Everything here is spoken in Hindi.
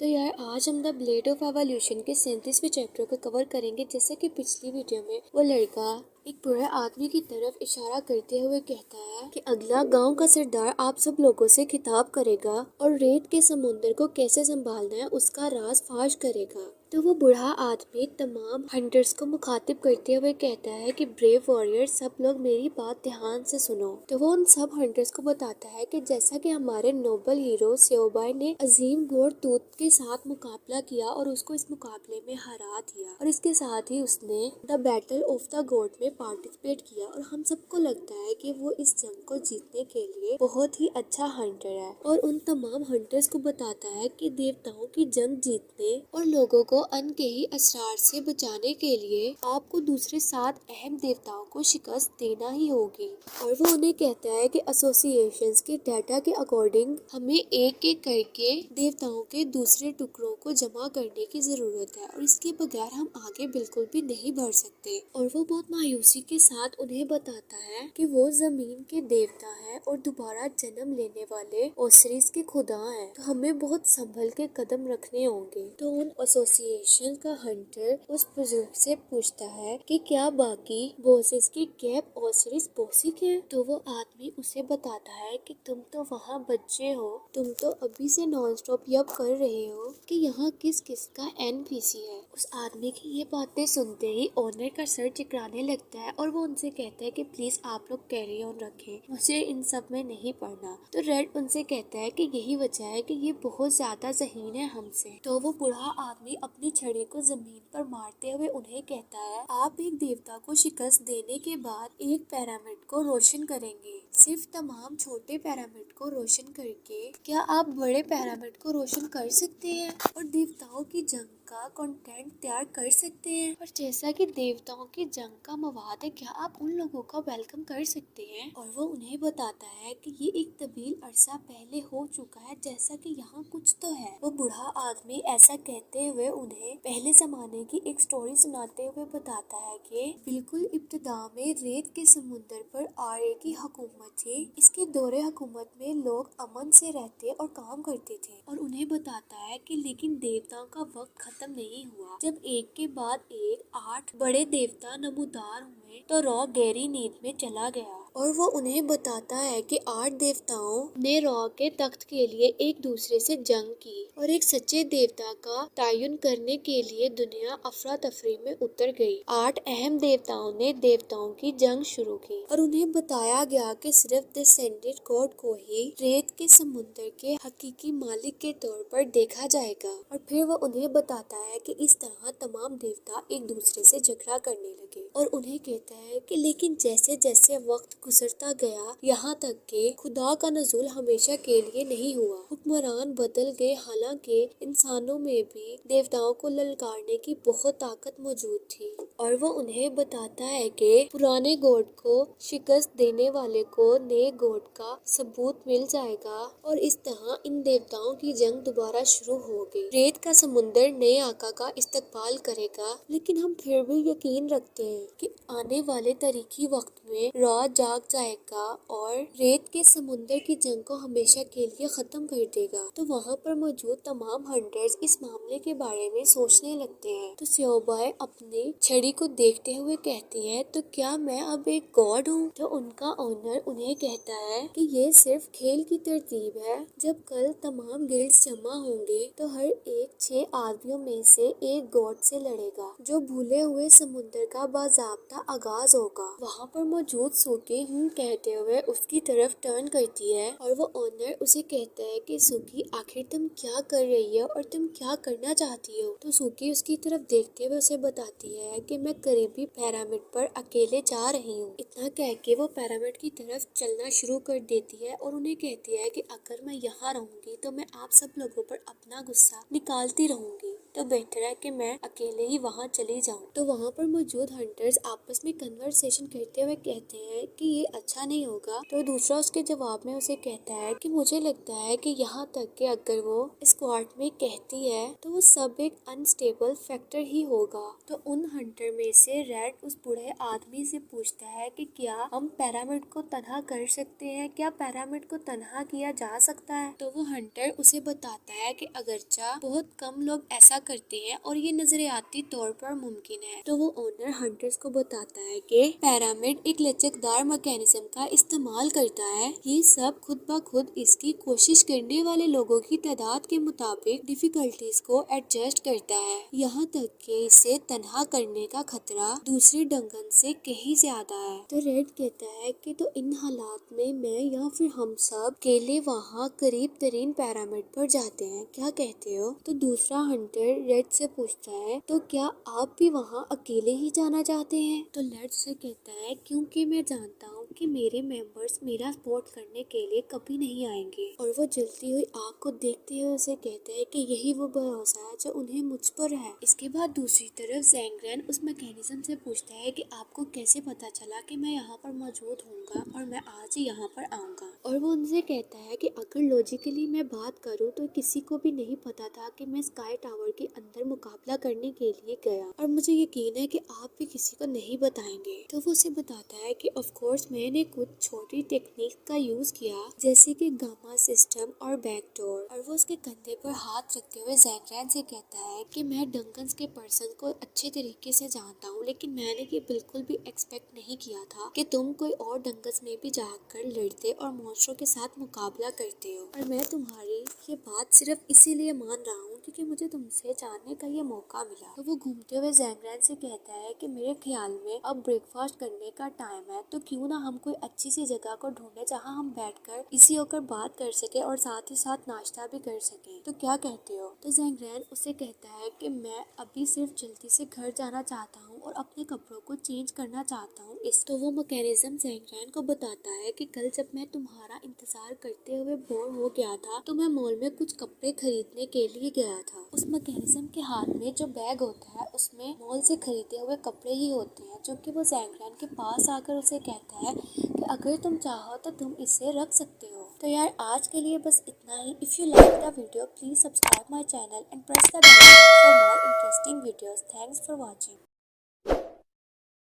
तो यार आज हम द ब्लेड ऑफ एवोल्यूशन के 37वें चैप्टर को कवर करेंगे। जैसे कि पिछली वीडियो में वो लड़का एक बूढ़े आदमी की तरफ इशारा करते हुए कहता है कि अगला गांव का सरदार आप सब लोगों से खिताब करेगा और रेत के समुद्र को कैसे संभालना है उसका राज फाश करेगा। तो वो बूढ़ा आदमी तमाम हंटर्स को मुखातिब करते हुए कहता है कि ब्रेव वॉरियर सब लोग मेरी बात ध्यान से सुनो। तो वो उन सब हंटर्स को बताता है कि जैसा कि हमारे नोबल हीरो सेओबाई ने अजीम घोड़ तूत के साथ मुकाबला किया और उसको इस मुकाबले में हरा दिया और इसके साथ ही उसने द बैटल ऑफ द गोट में पार्टिसिपेट किया और हम सबको लगता है कि वो इस जंग को जीतने के लिए बहुत ही अच्छा हंटर है। और उन तमाम हंटर्स को बताता है कि देवताओं की जंग जीतने और लोगों को अन्न के ही असरार से बचाने के लिए आपको दूसरे 7 अहम देवताओं को शिकस्त देना ही होगी। और वो उन्हें कहता है कि एसोसिएशंस के डाटा के अकॉर्डिंग हमें एक एक करके देवताओं के दूसरे टुकड़ों को जमा करने की जरूरत है और इसके बगैर हम आगे बिल्कुल भी नहीं बढ़ सकते। और वो बहुत मायूसी के साथ उन्हें बताता है कि वो जमीन के देवता है और दोबारा जन्म लेने वाले ओसिरिस के खुदा हैं, तो हमें बहुत संभल के कदम रखने होंगे। तो उन एसोसिएशन का हंटर उस बुजुर्ग से पूछता है कि क्या बाकी बॉसेस की कैप ओसिरिस बॉसिक है। तो वो आदमी उसे बताता है कि तुम तो वहाँ बच्चे हो, तुम तो अभी से नॉन स्टॉप यब कर रहे हो कि यहाँ किस किस का एनपीसी है। उस आदमी की ये बातें सुनते ही ओनर का सर चिकराने लगता है और वो उनसे कहता है कि प्लीज आप लोग कैरी ऑन रखें, मुझे इन सब में नहीं पढ़ना। तो रेड उनसे कहता है कि यही वजह है कि ये बहुत ज्यादा ज़हीन है हमसे। तो वो बूढ़ा आदमी अपनी छड़ी को जमीन पर मारते हुए उन्हें कहता है आप एक देवता को शिकस्त देने के बाद एक पिरामिड को रोशन करेंगे, सिर्फ तमाम छोटे पिरामिड को रोशन करके क्या आप बड़े पिरामिड को रोशन कर सकते हैं और देवताओं की जंग का कंटेंट तैयार कर सकते हैं। और जैसा कि देवताओं की जंग का मवाद है, क्या आप उन लोगों का वेलकम कर सकते हैं। और वो उन्हें बताता है कि ये एक तवील अरसा पहले हो चुका है, जैसा कि यहाँ कुछ तो है। वो बूढ़ा आदमी ऐसा कहते हुए उन्हें पहले जमाने की एक स्टोरी सुनाते हुए बताता है कि बिल्कुल इब्तिदा में रेत के समुद्र पर आर्य की हुकूमत थी। इसके दौरे हुकूमत में लोग अमन से रहते और काम करते थे। और उन्हें बताता है कि लेकिन देवताओं का वक्त खत्म नहीं हुआ। जब एक के बाद एक 8 बड़े देवता नमूदार हुए तो रॉ गहरी नींद में चला गया। और वो उन्हें बताता है कि 8 देवताओं ने रॉ के तख्त के लिए एक दूसरे से जंग की और एक सच्चे देवता का तयन करने के लिए दुनिया अफरा तफरी में उतर गई। 8 अहम देवताओं ने देवताओं की जंग शुरू की और उन्हें बताया गया कि सिर्फ डिसेंडेंट गॉड को ही रेत के समुद्र के हकीकी मालिक के तौर पर देखा जाएगा। और फिर वो उन्हें बताता है कि इस तरह तमाम देवता एक दूसरे से झगड़ा करने लगे और उन्हें कहता है कि लेकिन जैसे जैसे वक्त गुजरता गया यहाँ तक के खुदा का नज़ुल हमेशा के लिए नहीं हुआ, हुक्मरान बदल गए। हालांकि इंसानों में भी देवताओं को ललकारने की बहुत ताकत मौजूद थी। और वो उन्हें बताता है कि पुराने गॉड को शिकस्त देने वाले को नए गॉड का सबूत मिल जाएगा और इस तरह इन देवताओं की जंग दोबारा शुरू हो गई। रेत का समुंदर नए आका का इस्तकबाल करेगा, लेकिन हम फिर भी यकीन रखते हैं कि आने वाले तारीखी वक्त में रॉ जाग जाएगा और रेत के समुंदर की जंग को हमेशा के लिए खत्म कर देगा। तो वहाँ पर मौजूद तमाम हंटर्स इस मामले के बारे में सोचने लगते हैं। तो सेओबाई अपनी छड़ी को देखते हुए कहती है तो क्या मैं अब एक गॉड हूँ। तो उनका ऑनर उन्हें कहता है कि ये सिर्फ खेल की तरतीब है। जब कल तमाम गिल्ड्स जमा होंगे तो हर एक 6 आदमियों में से एक गॉड से लड़ेगा, जो भूले हुए समुद्र का बाज़ाब्ता आगाज होगा। वहाँ पर मौजूद सूकी कहते हुए उसकी तरफ टर्न करती है और वो ऑनर उसे कहता है कि सूकी आखिर तुम क्या कर रही हो और तुम क्या करना चाहती हो। तो सूकी उसकी तरफ देखते हुए उसे बताती है कि मैं करीबी पिरामिड पर अकेले जा रही हूँ। इतना कह के वो पिरामिड की तरफ चलना शुरू कर देती है और उन्हें कहती है कि अगर मैं यहाँ रहूंगी तो मैं आप सब लोगों पर अपना गुस्सा निकालती रहूंगी। तो बेहतर है कि मैं अकेले ही वहाँ चली जाऊँ। तो वहाँ पर मौजूद हंटर्स आपस में कन्वर्सेशन करते हुए कहते हैं कि ये अच्छा नहीं होगा। तो दूसरा उसके जवाब में उसे कहता है कि मुझे लगता है कि यहाँ तक कि अगर वो स्क्वाड में कहती है तो वो सब एक अनस्टेबल फैक्टर ही होगा। तो उन हंटर में से रेड उस बूढ़े आदमी से पूछता है कि क्या हम पिरामिड को तनहा कर सकते हैं, क्या पिरामिड को तनहा किया जा सकता है। तो वो हंटर उसे बताता है कि अगरचा बहुत कम लोग ऐसा करते हैं और ये नजरियाती तौर पर मुमकिन है। तो वो ओनर हंटर्स को बताता है कि पिरामिड एक लचकदार मैकेनिज्म का इस्तेमाल करता है। ये सब खुद ब खुद इसकी कोशिश करने वाले लोगों की तादाद के मुताबिक डिफिकल्टीज को एडजस्ट करता है। यहाँ तक कि इसे तनहा करने का खतरा दूसरे डंगन से कहीं ज्यादा है। तो रेड कहता है कि तो इन हालात में मैं या फिर हम सब अकेले वहाँ करीब तरीन पिरामिड पर जाते हैं, क्या कहते हो। तो दूसरा हंटर रेड से पूछता है तो क्या आप भी वहाँ अकेले ही जाना चाहते हैं। तो रेड से कहता है क्योंकि मैं जानता हूँ कि मेरे मेंबर्स मेरा सपोर्ट करने के लिए कभी नहीं आएंगे। और वो जलती हुई आग को देखते हुए उसे कहता है कि यही वो भरोसा है जो उन्हें मुझ पर है। इसके बाद दूसरी तरफ ज़ैंगरेन उस मैकेनिज्म से पूछता है कि आपको कैसे पता चला कि मैं यहाँ पर मौजूद होऊंगा और मैं आज ही यहाँ पर आऊंगा। और वो उनसे कहता है कि अगर लॉजिकली मैं बात करूँ तो किसी को भी नहीं पता था कि मैं स्काई टावर के अंदर मुकाबला करने के लिए गया, और मुझे यकीन है कि आप भी किसी को नहीं बताएंगे। तो वो उसे बताता है कि ऑफ कोर्स मैंने कुछ छोटी टेक्निक का यूज किया जैसे कि गामा सिस्टम और बैकडोर। और वो उसके कंधे पर हाथ रखते हुए ज़ैंगरेन से कहता है कि मैं डंकन्स के पर्सन को अच्छे तरीके से जानता हूँ, लेकिन मैंने ये बिल्कुल भी एक्सपेक्ट नहीं किया था कि तुम कोई और डंकन्स में भी जाकर लड़ते और मॉन्स्टरों के साथ मुकाबला करते हो। और मैं तुम्हारी ये बात सिर्फ इसीलिए मान रहा हूँ क्योंकि मुझे तुमसे जानने का ये मौका मिला। तो वो घूमते हुए ज़ैंगरेन से कहता है कि मेरे ख्याल में अब ब्रेकफास्ट करने का टाइम है, तो क्यों ना हम कोई अच्छी सी जगह को ढूंढे जहाँ हम बैठकर इसी होकर बात कर सके और साथ ही साथ नाश्ता भी कर सके। तो क्या कहते हो। तो ज़ैंगरेन उसे कहता है कि मैं अभी सिर्फ जल्दी से घर जाना चाहता हूँ और अपने कपड़ों को चेंज करना चाहता हूँ। इस तो वो मैकेनिज्म ज़ैंगरेन को बताता है कि कल जब मैं तुम्हारा इंतजार करते हुए बोर हो गया था तो मैं मॉल में कुछ कपड़े खरीदने के लिए गया था। उस मैकेनिज्म के हाथ में जो बैग होता है उसमें मॉल से खरीदे हुए कपड़े ही होते हैं, जो कि वो ज़ैंगरेन के पास आकर उसे कहता है कि अगर तुम चाहो तो तुम इसे रख सकते हो। तो यार आज के लिए बस इतना ही। If you like the video please subscribe my channel and press the bell icon for more interesting videos. Thanks for watching.